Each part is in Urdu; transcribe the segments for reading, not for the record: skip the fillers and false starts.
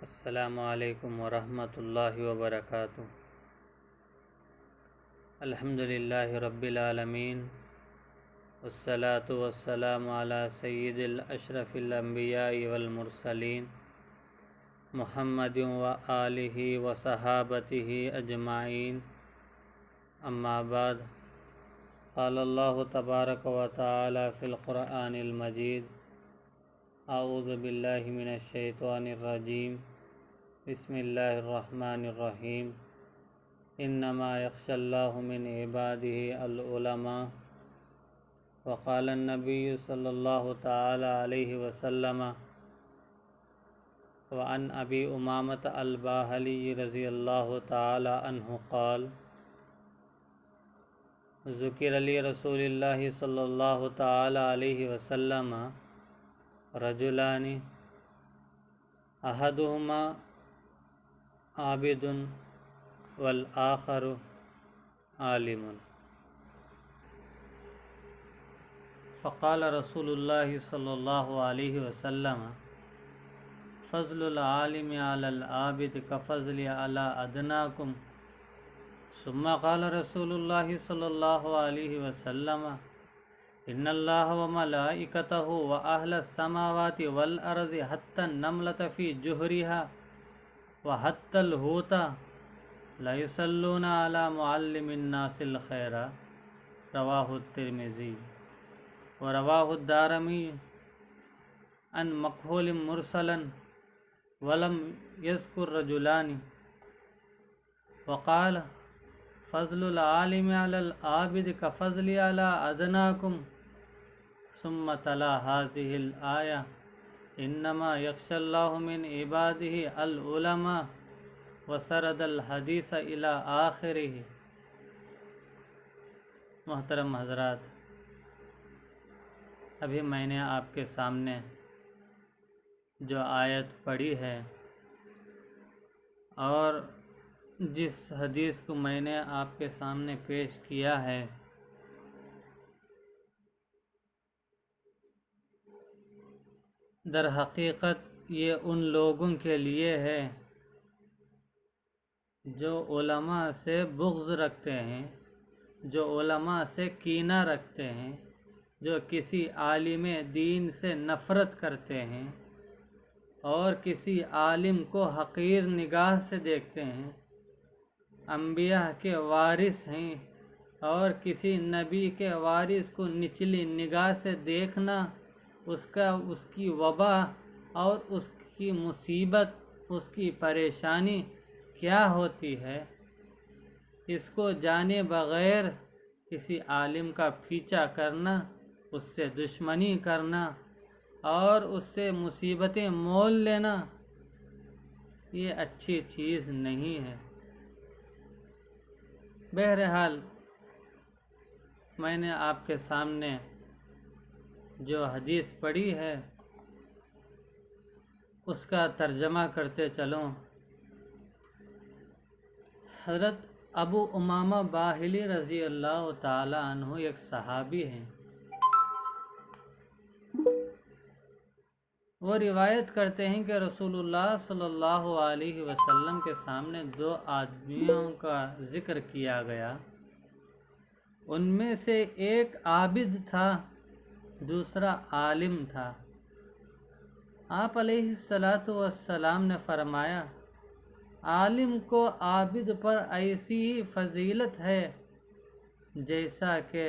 السلام علیکم ورحمۃ اللہ وبرکاتہ۔ الحمد للہ رب العالمین، والصلاة والسلام علی سید الاشرف الانبیاء والمرسلین، محمد وآلہ وصحابتہ اجمعین، اما بعد، قال اللہ تبارک و تعالی فی القرآن المجید، اعوذ باللہ من الشیطان الرجیم، بسم اللہ الرحمن الرحیم، انما یخشی اللہ من عبادہ العلماء، وقال النبی صلی اللہ تعالی علیہ وسلم، وعن ابی امامۃ الباہلی رضی اللہ تعالی عنہ قال، ذکر لی رسول اللہ صلی اللہ تعالی علیہ وسلم رجلان احدہما عابد والآخر عالم، فقال رسول اللہ صلی اللہ علیہ وسلم، فضل العالم علی العابد کفضل علی ادناکم، ثم قال رسول اللہ صلی اللہ علیہ وسلم، ان اللہ وملائکتہ واہل السماوات والارض حتی النملۃ فی جحرها وحتی الحوت لیصلون علی معلم الناس الخیر، رواہ الترمذی، ورواہ الدارمی عن مکحول مرسلا ولم یذکر رجلان، وقال فضل العالم علی العابد کفضل علی ادناکم، ثم تلا هذه الآیہ، انما یخشی اللہ من عبادہ العلماء، وسرد الحدیث الی آخرہ۔ محترم حضرات، ابھی میں نے آپ کے سامنے جو آیت پڑھی ہے اور جس حدیث کو میں نے آپ کے سامنے پیش کیا ہے، در حقیقت یہ ان لوگوں کے لیے ہے جو علماء سے بغض رکھتے ہیں، جو علماء سے کینہ رکھتے ہیں، جو کسی عالم دین سے نفرت کرتے ہیں اور کسی عالم کو حقیر نگاہ سے دیکھتے ہیں، انبیاء کے وارث ہیں اور کسی نبی کے وارث کو نچلی نگاہ سے دیکھنا، اس کی وبا اور اس کی مصیبت، اس کی پریشانی کیا ہوتی ہے، اس کو جانے بغیر کسی عالم کا پیچھا کرنا، اس سے دشمنی کرنا اور اس سے مصیبتیں مول لینا، یہ اچھی چیز نہیں ہے۔ بہرحال، میں نے آپ کے سامنے جو حدیث پڑھی ہے اس کا ترجمہ کرتے چلوں۔ حضرت ابو امامہ باہلی رضی اللہ تعالی عنہ ایک صحابی ہیں۔ وہ روایت کرتے ہیں کہ رسول اللہ صلی اللہ علیہ وسلم کے سامنے دو آدمیوں کا ذکر کیا گیا، ان میں سے ایک عابد تھا، دوسرا عالم تھا۔ آپ علیہ السلام نے فرمایا، عالم کو عابد پر ایسی ہی فضیلت ہے جیسا کہ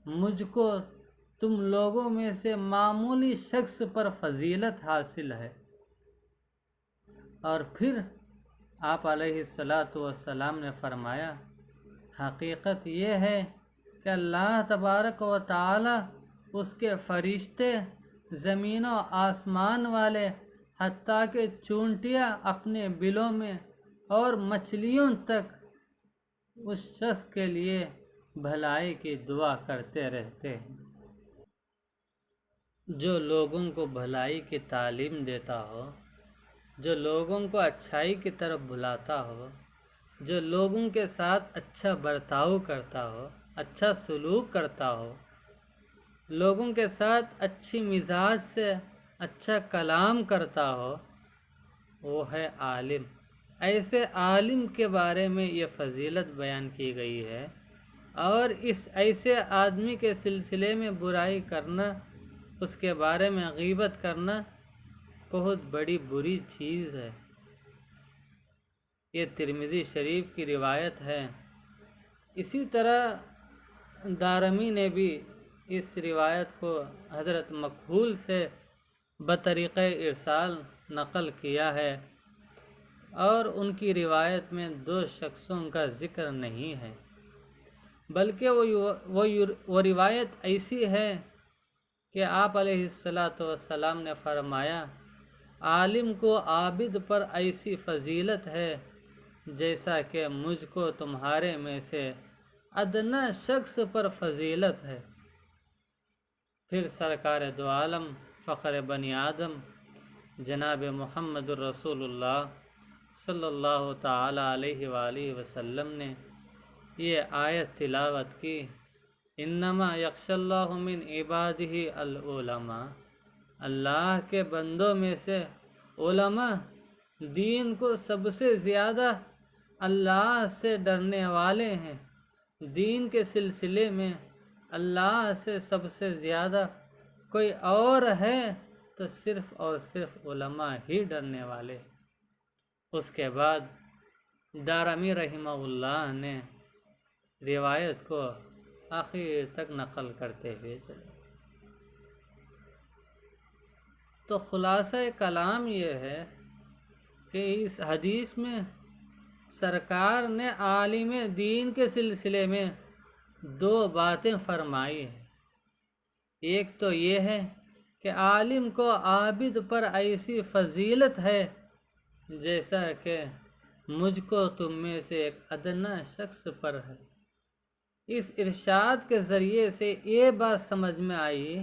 مجھ کو تم لوگوں میں سے معمولی شخص پر فضیلت حاصل ہے۔ اور پھر آپ علیہ السلام نے فرمایا، حقیقت یہ ہے کہ اللہ تبارک و تعالی، اس کے فرشتے، زمین و آسمان والے، حتیٰ کہ چونٹیاں اپنے بلوں میں اور مچھلیوں تک اس شخص کے لیے بھلائی کی دعا کرتے رہتے ہیں۔ جو لوگوں کو بھلائی کی تعلیم دیتا ہو، جو لوگوں کو اچھائی کی طرف بلاتا ہو، جو لوگوں کے ساتھ اچھا برتاؤ کرتا ہو، اچھا سلوک کرتا ہو، لوگوں کے ساتھ اچھی مزاج سے اچھا کلام کرتا ہو، وہ ہے عالم۔ ایسے عالم کے بارے میں یہ فضیلت بیان کی گئی ہے، اور اس ایسے آدمی کے سلسلے میں برائی کرنا، اس کے بارے میں غیبت کرنا بہت بڑی بری چیز ہے۔ یہ ترمذی شریف کی روایت ہے۔ اسی طرح دارمی نے بھی اس روایت کو حضرت مکحول سے بطریقہ ارسال نقل کیا ہے، اور ان کی روایت میں 2 شخصوں کا ذکر نہیں ہے، بلکہ وہ روایت ایسی ہے کہ آپ علیہ السلام نے فرمایا، عالم کو عابد پر ایسی فضیلت ہے جیسا کہ مجھ کو تمہارے میں سے ادنا شخص پر فضیلت ہے۔ پھر سرکار دو عالم فخر بنی آدم جناب محمد الرسول اللہ صلی اللہ تعالی علیہ وآلہ وسلم نے یہ آیت تلاوت کی، انما یخشی اللہ من عبادہ العلماء، اللہ کے بندوں میں سے علماء دین کو سب سے زیادہ اللہ سے ڈرنے والے ہیں۔ دین کے سلسلے میں اللہ سے سب سے زیادہ کوئی اور ہے تو صرف اور صرف علماء ہی ڈرنے والے۔ اس کے بعد دارمی رحمہ اللہ نے روایت کو آخر تک نقل کرتے ہوئے چلے۔ تو خلاصہ کلام یہ ہے کہ اس حدیث میں سرکار نے عالم دین کے سلسلے میں 2 باتیں فرمائی ہیں۔ ایک تو یہ ہے کہ عالم کو عابد پر ایسی فضیلت ہے جیسا کہ مجھ کو تم میں سے ایک ادنا شخص پر ہے۔ اس ارشاد کے ذریعے سے یہ بات سمجھ میں آئی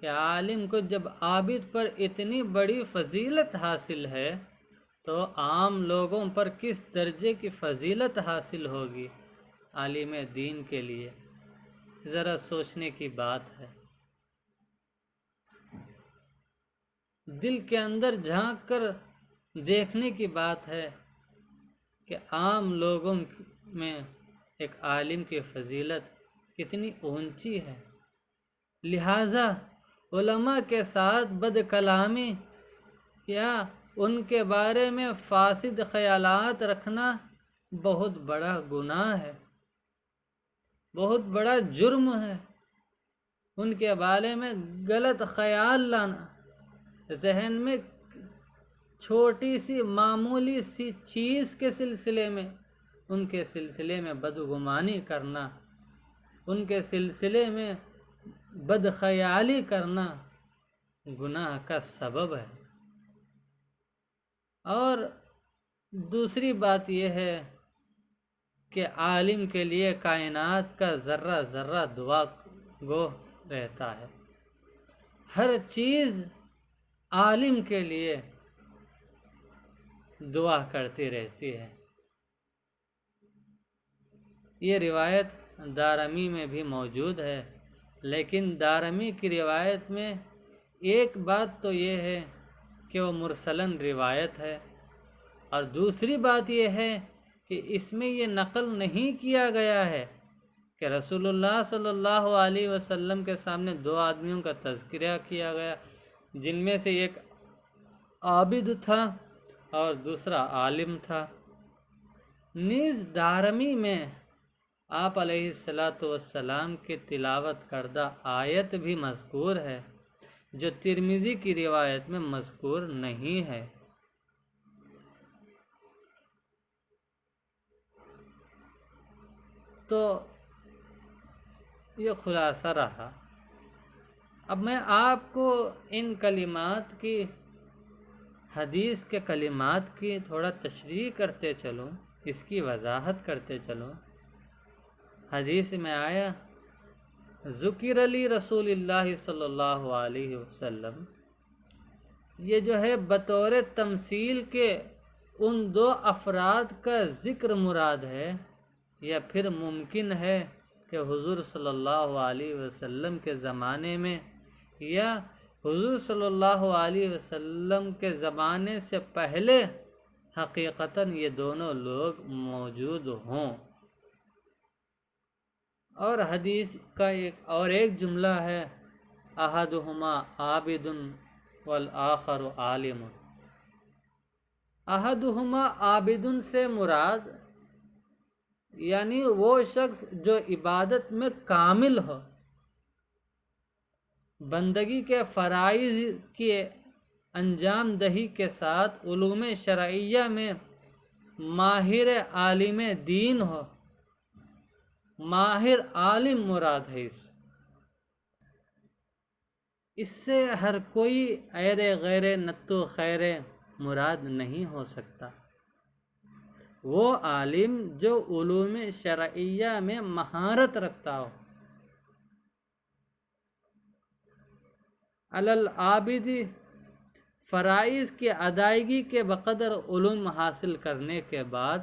کہ عالم کو جب عابد پر اتنی بڑی فضیلت حاصل ہے تو عام لوگوں پر کس درجے کی فضیلت حاصل ہوگی عالم دین کے لیے، ذرا سوچنے کی بات ہے۔ دل کے اندر جھانک کر دیکھنے کی بات ہے کہ عام لوگوں میں ایک عالم کی فضیلت کتنی اونچی ہے۔ لہٰذا علماء کے ساتھ بد کلامی یا ان کے بارے میں فاسد خیالات رکھنا بہت بڑا گناہ ہے، بہت بڑا جرم ہے۔ ان کے بارے میں غلط خیال لانا، ذہن میں چھوٹی سی معمولی سی چیز کے سلسلے میں ان کے سلسلے میں بدگمانی کرنا، ان کے سلسلے میں بدخیالی کرنا گناہ کا سبب ہے۔ اور دوسری بات یہ ہے کہ عالم کے لیے کائنات کا ذرہ ذرہ دعا گو رہتا ہے، ہر چیز عالم کے لیے دعا کرتی رہتی ہے۔ یہ روایت دارمی میں بھی موجود ہے، لیکن دارمی کی روایت میں ایک بات تو یہ ہے کہ وہ مرسلن روایت ہے، اور دوسری بات یہ ہے کہ اس میں یہ نقل نہیں کیا گیا ہے کہ رسول اللہ صلی اللہ علیہ وسلم کے سامنے 2 آدمیوں کا تذکرہ کیا گیا، جن میں سے ایک عابد تھا اور دوسرا عالم تھا۔ نیز دارمی میں آپ علیہ السلام کی تلاوت کردہ آیت بھی مذکور ہے، جو ترمذی کی روایت میں مذکور نہیں ہے۔ تو یہ خلاصہ رہا۔ اب میں آپ کو ان کلمات کی، حدیث کے کلمات کی تھوڑا تشریح کرتے چلوں، اس کی وضاحت کرتے چلوں۔ حدیث میں آیا، ذکر علی رسول اللہ صلی اللہ علیہ وسلم، یہ جو ہے بطور تمثیل کے ان 2 افراد کا ذکر مراد ہے، یا پھر ممکن ہے کہ حضور صلی اللہ علیہ وسلم کے زمانے میں یا حضور صلی اللہ علیہ وسلم کے زمانے سے پہلے حقیقتاً یہ دونوں لوگ موجود ہوں۔ اور حدیث کا ایک جملہ ہے، احدہما عابد والآخر عالم۔ احدہما عابد سے مراد یعنی وہ شخص جو عبادت میں کامل ہو، بندگی کے فرائض کی انجام دہی کے ساتھ علوم شرعیہ میں ماہر عالم دین ہو۔ ماہر عالم مراد ہے اس سے ہر کوئی ایرے غیر نتو خیر مراد نہیں ہو سکتا۔ وہ عالم جو علوم شرعیہ میں مہارت رکھتا ہو۔ العابد فرائض کی ادائیگی کے بقدر علوم حاصل کرنے کے بعد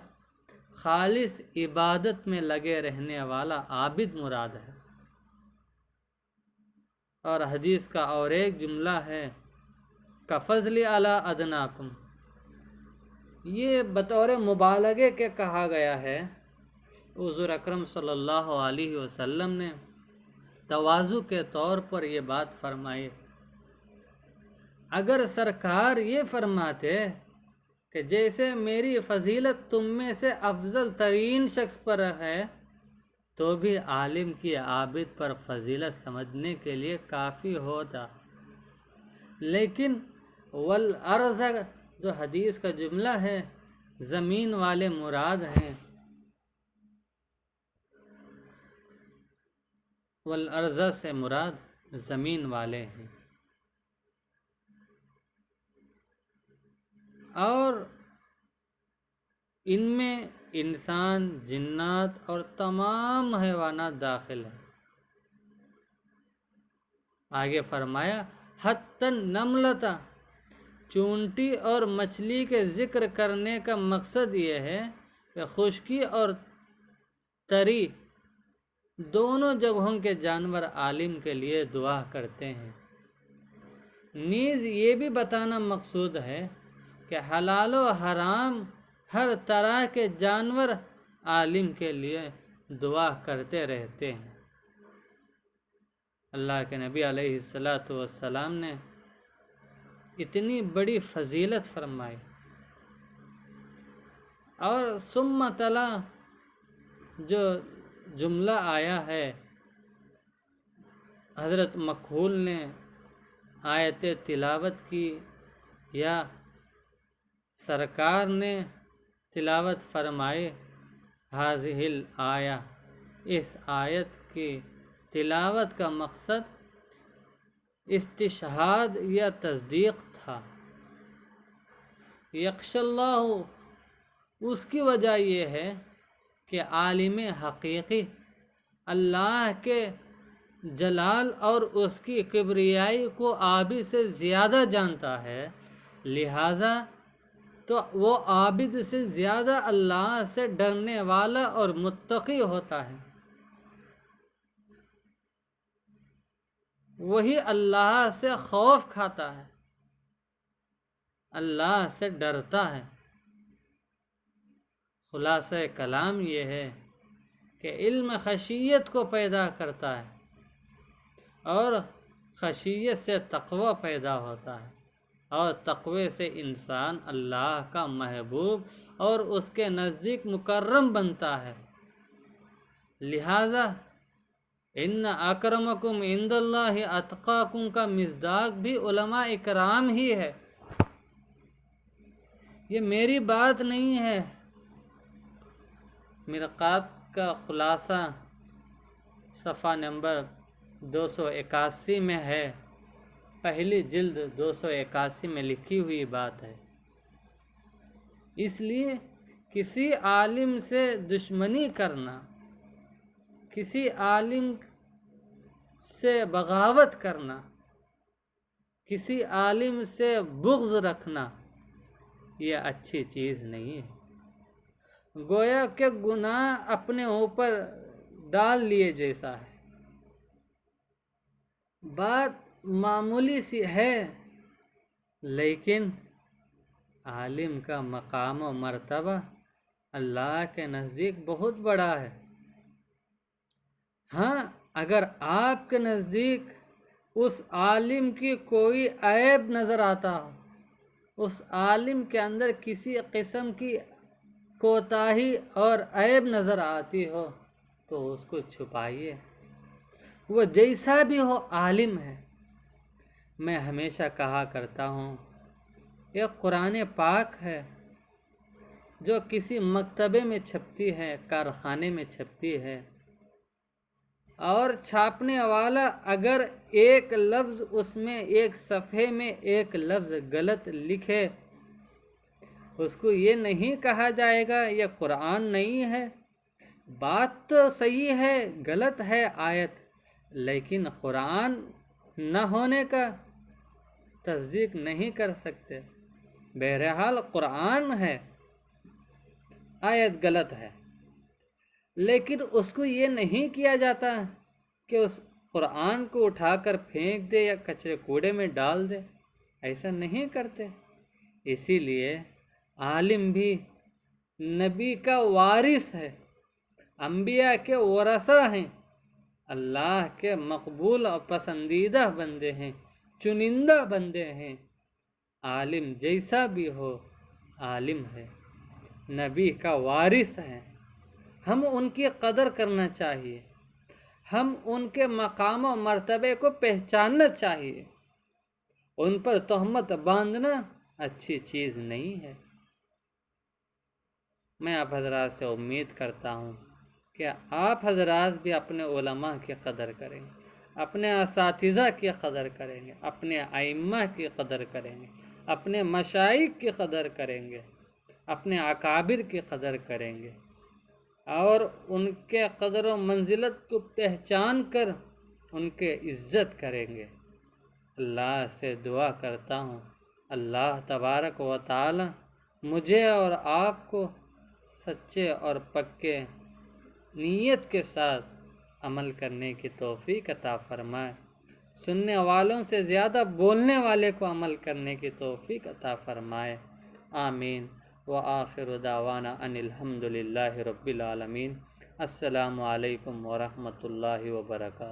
خالص عبادت میں لگے رہنے والا عابد مراد ہے۔ اور حدیث کا اور ایک جملہ ہے، کفضل علی ادناکم۔ یہ بطور مبالغے کے کہا گیا ہے۔ حضور اکرم صلی اللہ علیہ وسلم نے تواضع کے طور پر یہ بات فرمائی۔ اگر سرکار یہ فرماتے کہ جیسے میری فضیلت تم میں سے افضل ترین شخص پر ہے، تو بھی عالم کی عابد پر فضیلت سمجھنے کے لیے کافی ہوتا۔ لیکن والارض جو حدیث کا جملہ ہے، زمین والے مراد ہیں۔ والارض سے مراد زمین والے ہیں۔ اور ان میں انسان، جنات اور تمام حیوانات داخل ہیں۔ آگے فرمایا، حتی النملۃ، چونٹی اور مچھلی کے ذکر کرنے کا مقصد یہ ہے کہ خشکی اور تری دونوں جگہوں کے جانور عالم کے لیے دعا کرتے ہیں۔ نیز یہ بھی بتانا مقصود ہے کہ حلال و حرام ہر طرح کے جانور عالم کے لیے دعا کرتے رہتے ہیں۔ اللہ کے نبی علیہ السلام نے اتنی بڑی فضیلت فرمائی۔ اور ثم تلا جو جملہ آیا ہے، حضرت مکحول نے آیت تلاوت کی یا سرکار نے تلاوت فرمائی، ہذہ الآیہ، اس آیت کی تلاوت کا مقصد استشہاد یا تصدیق تھا۔ یخشی اللہ، اس کی وجہ یہ ہے کہ عالم حقیقی اللہ کے جلال اور اس کی کبریائی کو عابد سے زیادہ جانتا ہے، لہٰذا تو وہ عابد سے زیادہ اللہ سے ڈرنے والا اور متقی ہوتا ہے۔ وہی اللہ سے خوف کھاتا ہے، اللہ سے ڈرتا ہے۔ خلاصہ کلام یہ ہے کہ علم خشیت کو پیدا کرتا ہے، اور خشیت سے تقوی پیدا ہوتا ہے، اور تقوی سے انسان اللہ کا محبوب اور اس کے نزدیک مکرم بنتا ہے۔ لہٰذا ان اکرمکم عند اللہ اتقاکم کا مصداق بھی علماء اکرام ہی ہے۔ یہ میری بات نہیں ہے، مرقات کا خلاصہ صفحہ نمبر 281 میں ہے، پہلی جلد 281 میں لکھی ہوئی بات ہے۔ اس لیے کسی عالم سے دشمنی کرنا، کسی عالم سے بغاوت کرنا، کسی عالم سے بغض رکھنا، یہ اچھی چیز نہیں ہے۔ گویا کہ گناہ اپنے اوپر ڈال لیے جیسا ہے۔ بات معمولی سی ہے، لیکن عالم کا مقام و مرتبہ اللہ کے نزدیک بہت بڑا ہے۔ ہاں، اگر آپ کے نزدیک اس عالم کی کوئی عیب نظر آتا ہو، اس عالم کے اندر کسی قسم کی کوتاہی اور عیب نظر آتی ہو، تو اس کو چھپائیے۔ وہ جیسا بھی ہو عالم ہے۔ میں ہمیشہ کہا کرتا ہوں، یہ قرآن پاک ہے جو کسی مکتبے میں چھپتی ہے، کارخانے میں چھپتی ہے، اور چھاپنے والا اگر ایک لفظ اس میں، ایک صفحے میں ایک لفظ غلط لکھے، اس کو یہ نہیں کہا جائے گا یہ قرآن نہیں ہے۔ بات تو صحیح ہے، غلط ہے آیت، لیکن قرآن نہ ہونے کا تصدیق نہیں کر سکتے۔ بہرحال قرآن ہے، آیت غلط ہے، لیکن اس کو یہ نہیں کیا جاتا کہ اس قرآن کو اٹھا کر پھینک دے یا کچرے کوڑے میں ڈال دے، ایسا نہیں کرتے۔ اسی لیے عالم بھی نبی کا وارث ہے، انبیاء کے ورثہ ہیں، اللہ کے مقبول اور پسندیدہ بندے ہیں، چنندہ بندے ہیں۔ عالم جیسا بھی ہو عالم ہے، نبی کا وارث ہے، ہم ان کی قدر کرنا چاہیے، ہم ان کے مقام و مرتبے کو پہچاننا چاہیے۔ ان پر تہمت باندھنا اچھی چیز نہیں ہے۔ میں آپ حضرات سے امید کرتا ہوں کہ آپ حضرات بھی اپنے علماء کی قدر کریں گے، اپنے اساتذہ کی قدر کریں گے، اپنے ائمہ کی قدر کریں گے، اپنے مشائخ کی قدر کریں گے، اپنے اکابر کی قدر کریں گے، اور ان کے قدر و منزلت کو پہچان کر ان کے عزت کریں گے۔ اللہ سے دعا کرتا ہوں، اللہ تبارک و تعالی مجھے اور آپ کو سچے اور پکے نیت کے ساتھ عمل کرنے کی توفیق عطا فرمائے، سننے والوں سے زیادہ بولنے والے کو عمل کرنے کی توفیق عطا فرمائے، آمین۔ وآخر دعوانا ان الحمد للہ رب العالمین۔ السلام علیکم ورحمۃ اللہ وبرکاتہ۔